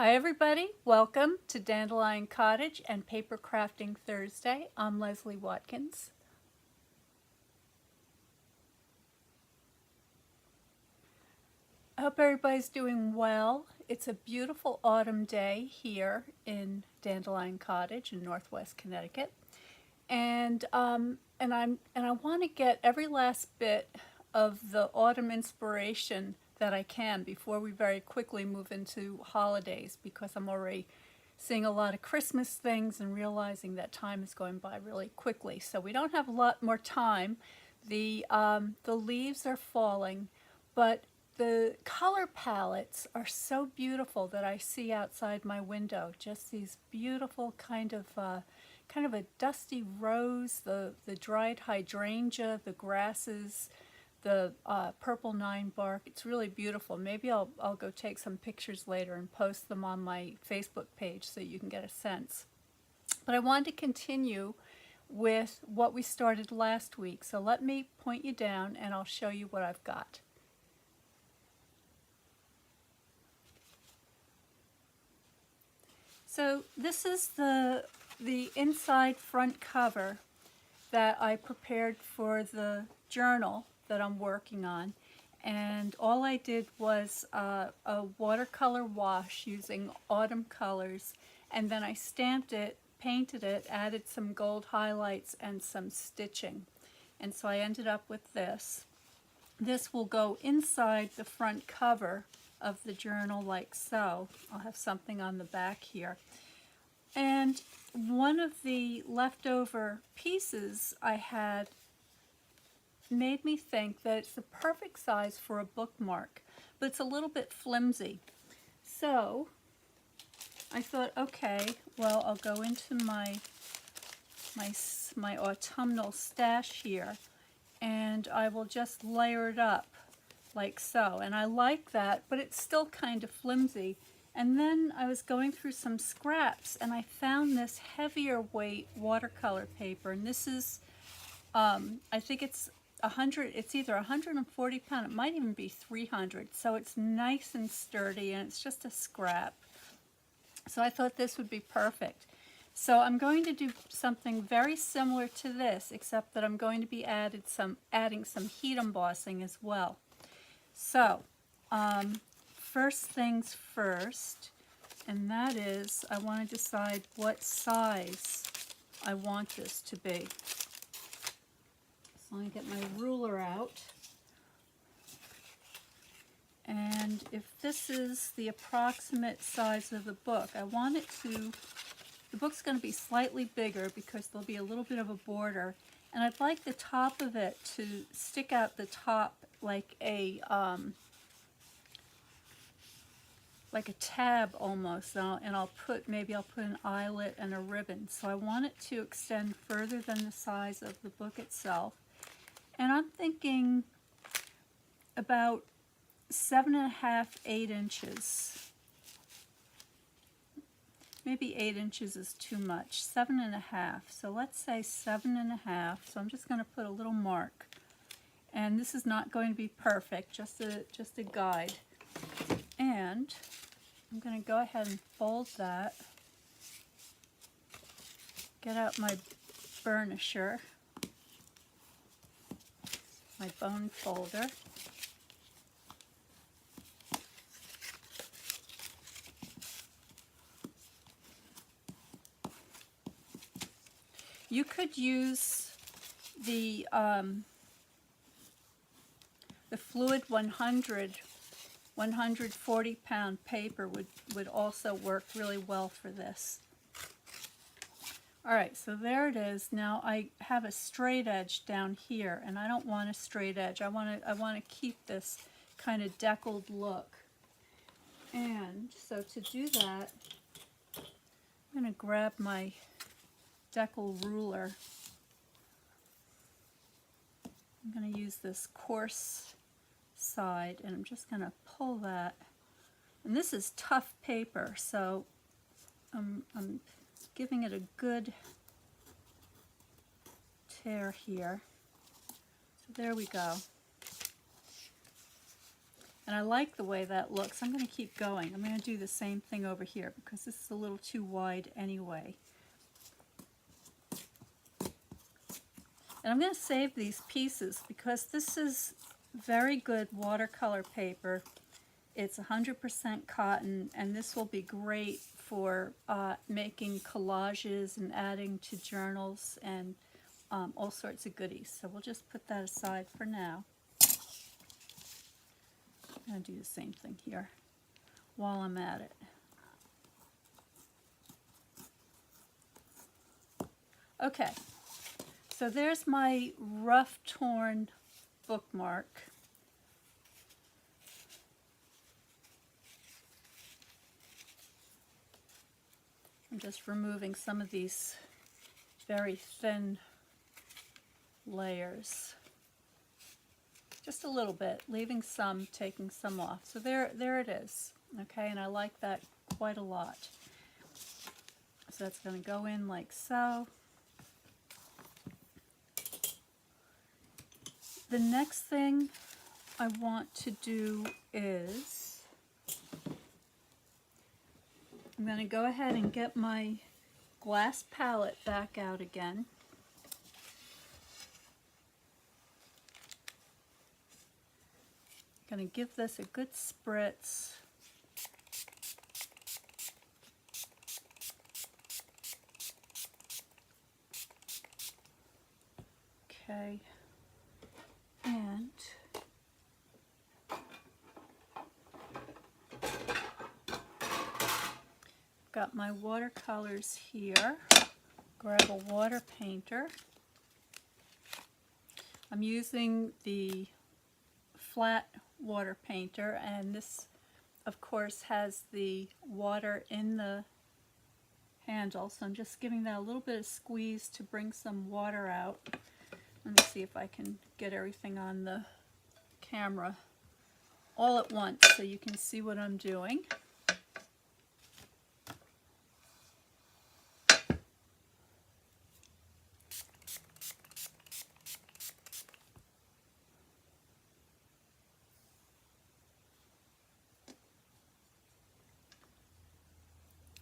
Hi everybody, welcome to Dandelion Cottage and Paper Crafting Thursday. I'm Leslie Watkins. I hope everybody's doing well. It's a beautiful autumn day here in Dandelion Cottage in Northwest Connecticut. And I want to get every last bit of the autumn inspiration that I can before we very quickly move into holidays, because I'm already seeing a lot of Christmas things and realizing that time is going by really quickly. So we don't have a lot more time. The leaves are falling, but the color palettes are so beautiful that I see outside my window. Just these beautiful kind of a dusty rose, the dried hydrangea, the grasses, the purple nine bark. It's really beautiful. Maybe I'll go take some pictures later and post them on my Facebook page so you can get a sense. But I wanted to continue with what we started last week. So let me point you down and I'll show you what I've got. So this is the inside front cover that I prepared for the journal that I'm working on, and all I did was a watercolor wash using autumn colors, and then I stamped it, painted it, added some gold highlights and some stitching, and so I ended up with this. This will go inside the front cover of the journal like so. I'll have something on the back here. And one of the leftover pieces I had made me think that it's the perfect size for a bookmark, but it's a little bit flimsy. So I thought, okay, well, I'll go into my autumnal stash here, and I will just layer it up like so. And I like that, but it's still kind of flimsy. And then I was going through some scraps and I found this heavier weight watercolor paper, and this is I think it's either 140 pound, it might even be 300, so it's nice and sturdy and it's just a scrap. So I thought this would be perfect. So I'm going to do something very similar to this, except that I'm going to be adding some heat embossing as well. So first things first, and that is I want to decide what size I want this to be. So let me get my ruler out. And if this is the approximate size of the book, I want it to, the book's going to be slightly bigger because there'll be a little bit of a border, and I'd like the top of it to stick out the top like a tab almost, and maybe I'll put an eyelet and a ribbon. So I want it to extend further than the size of the book itself. And I'm thinking about 7.5, 8 inches. Maybe 8 inches is too much. 7.5. So let's say 7.5. So I'm just going to put a little mark. And this is not going to be perfect, just a guide. And I'm going to go ahead and fold that. Get out my burnisher, my bone folder. You could use the Fluid 140 pound paper would also work really well for this. Alright, so there it is. Now I have a straight edge down here, and I don't want a straight edge. I want to keep this kind of deckled look. And so to do that, I'm going to grab my decal ruler. I'm going to use this coarse side, and I'm just going to pull that. And this is tough paper, so I'm giving it a good tear here. So there we go. And I like the way that looks. I'm going to keep going. I'm going to do the same thing over here because this is a little too wide anyway. And I'm going to save these pieces because this is very good watercolor paper. It's 100% cotton, and this will be great for making collages and adding to journals and all sorts of goodies. So we'll just put that aside for now. I'm going to do the same thing here while I'm at it. Okay, so there's my rough torn bookmark. I'm just removing some of these very thin layers. Just a little bit, leaving some, taking some off. So there it is, okay, and I like that quite a lot. So that's going to go in like so. The next thing I want to do is I'm going to go ahead and get my glass palette back out again. I'm going to give this a good spritz. Okay. And got my watercolors here. Grab a water painter. I'm using the flat water painter, and this of course has the water in the handle, so I'm just giving that a little bit of squeeze to bring some water out. Let me see if I can get everything on the camera all at once so you can see what I'm doing.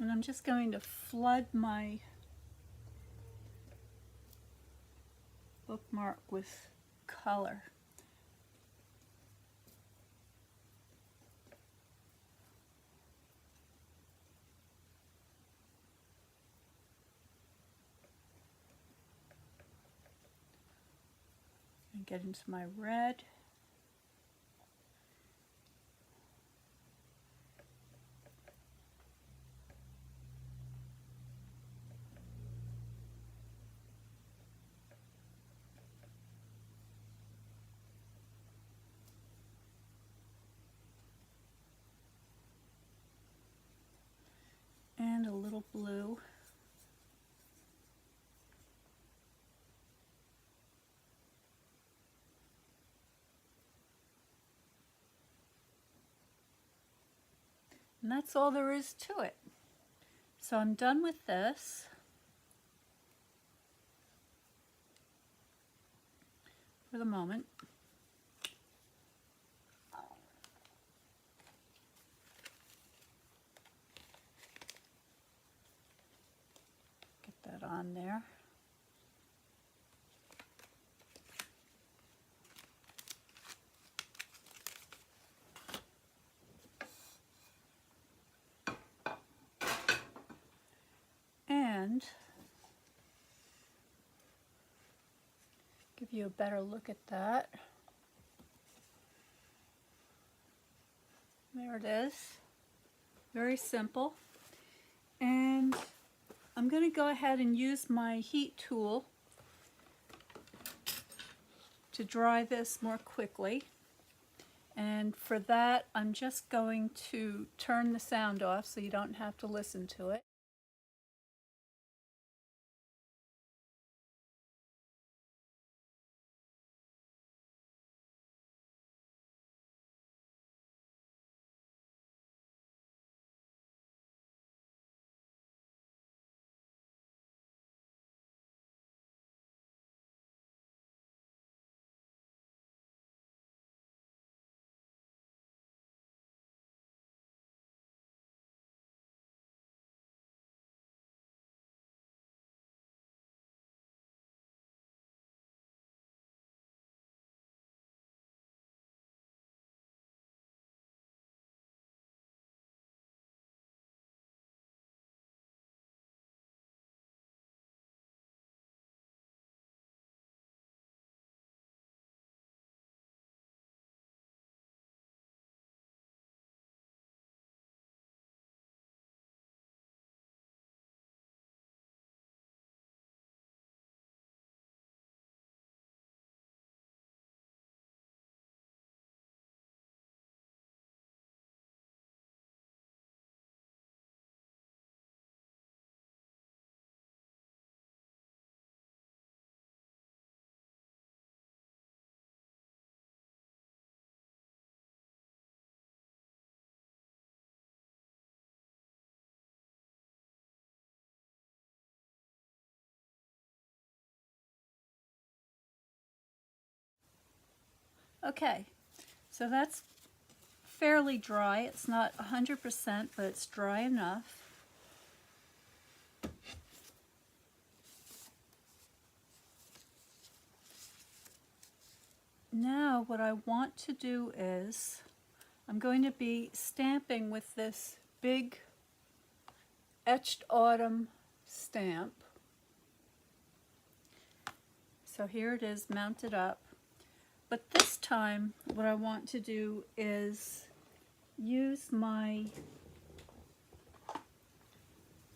And I'm just going to flood my bookmark with color. And get into my red. And a little blue. And that's all there is to it. So I'm done with this. For the moment. Get that on there. And give you a better look at that. There it is. Very simple. And I'm going to go ahead and use my heat tool to dry this more quickly. And for that, I'm just going to turn the sound off so you don't have to listen to it. Okay, so that's fairly dry. It's not 100%, but it's dry enough. Now what I want to do is I'm going to be stamping with this big Etched Autumn stamp. So here it is mounted up. But this time what I want to do is use my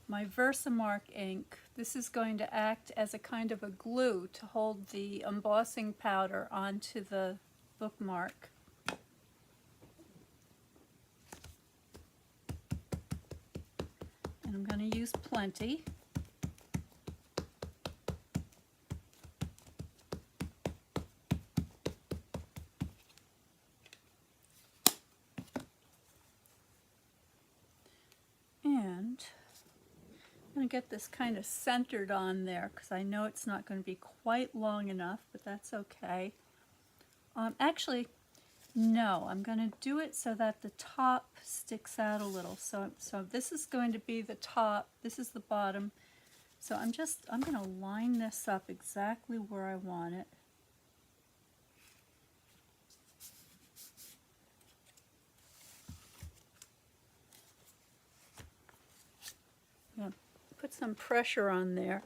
Bookmark ink. This is going to act as a kind of a glue to hold the embossing powder onto the bookmark. And I'm going to use plenty. And I'm going to get this kind of centered on there because I know it's not going to be quite long enough, but that's okay. Actually, no, I'm going to do it so that the top sticks out a little. So this is going to be the top, this is the bottom. So I'm going to line this up exactly where I want it. I'm going to put some pressure on there.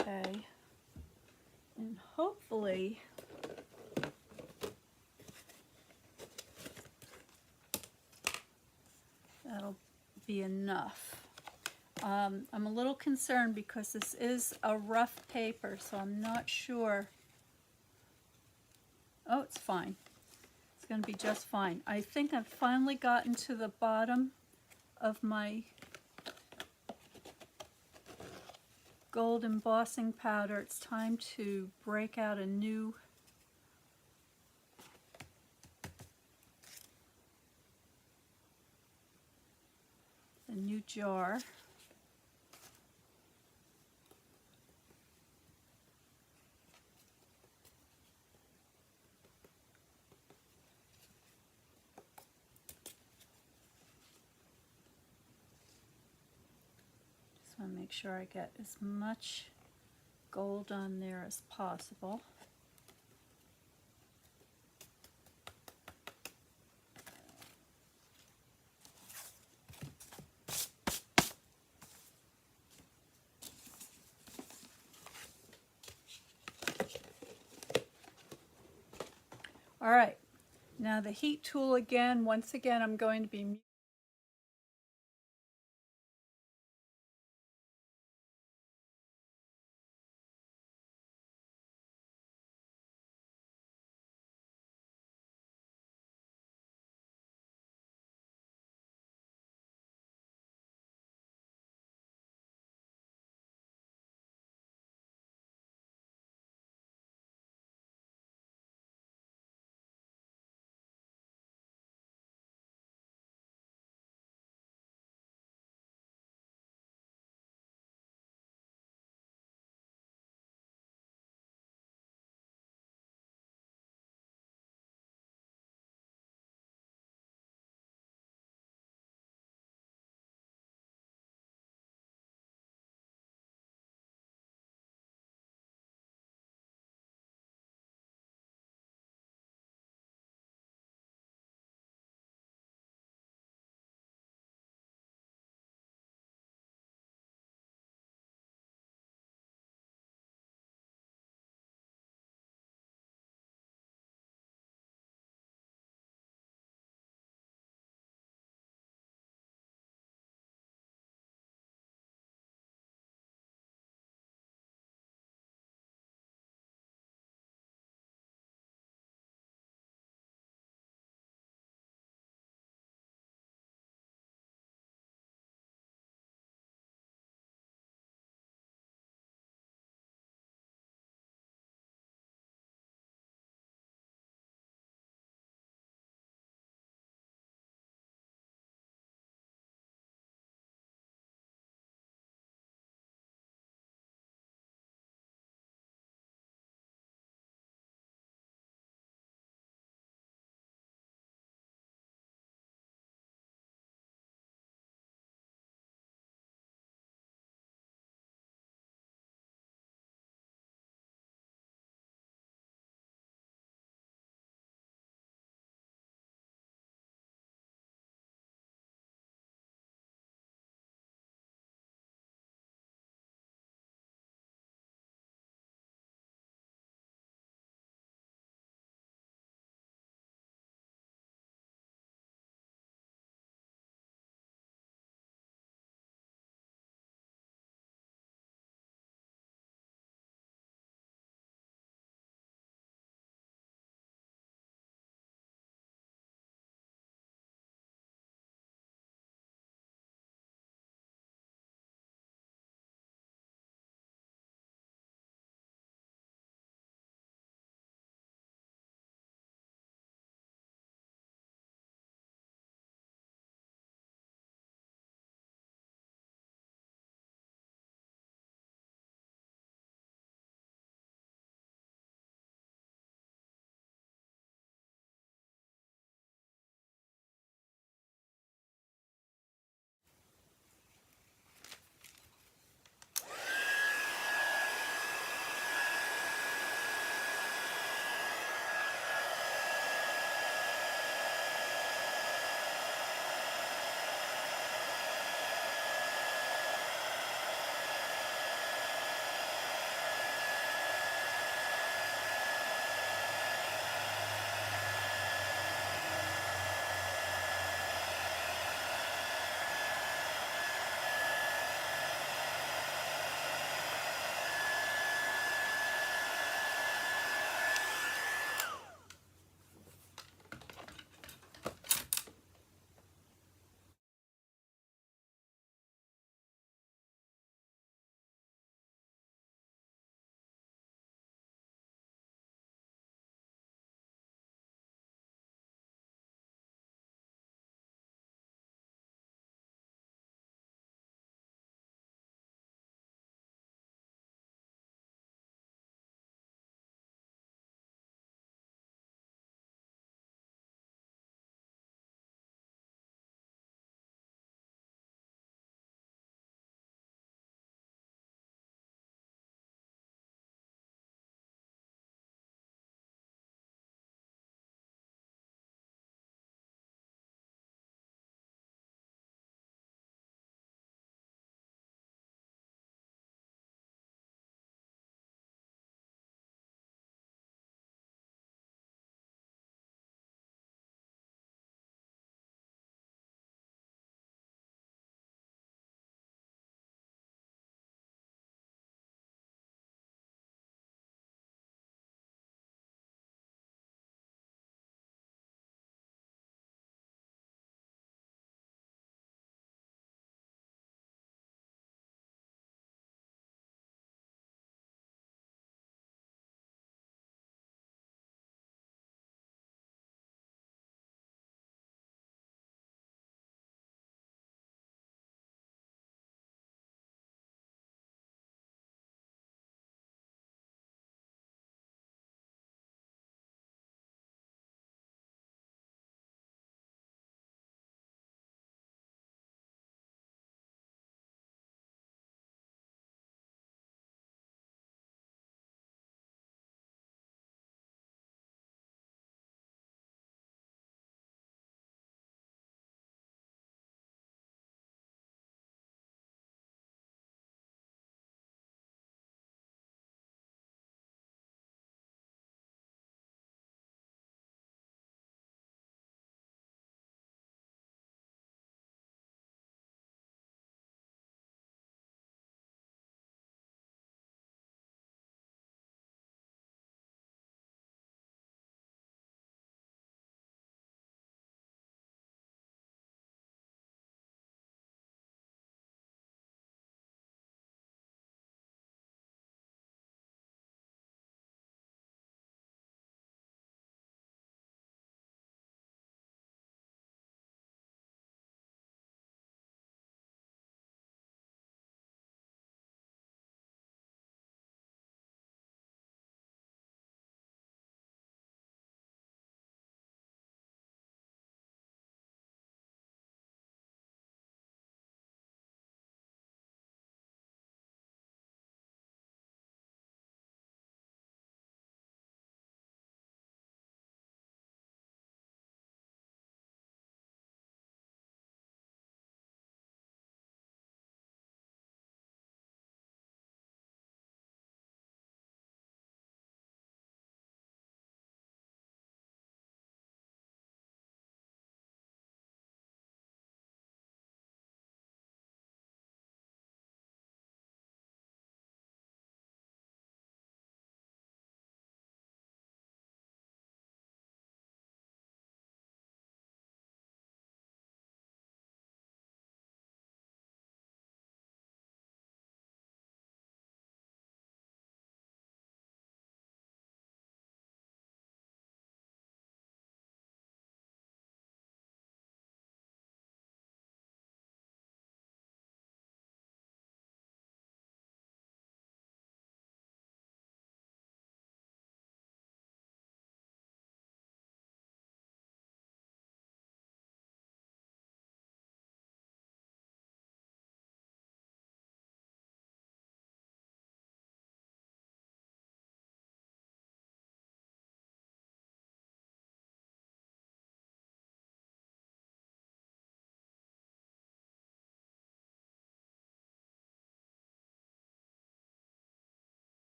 Okay. And hopefully that'll be enough. I'm a little concerned because this is a rough paper, so I'm not sure. Oh, it's fine. It's going to be just fine. I think I've finally gotten to the bottom of my gold embossing powder. It's time to break out a new jar. Just want to make sure I get as much gold on there as possible. All right, now the heat tool again, once again I'm going to be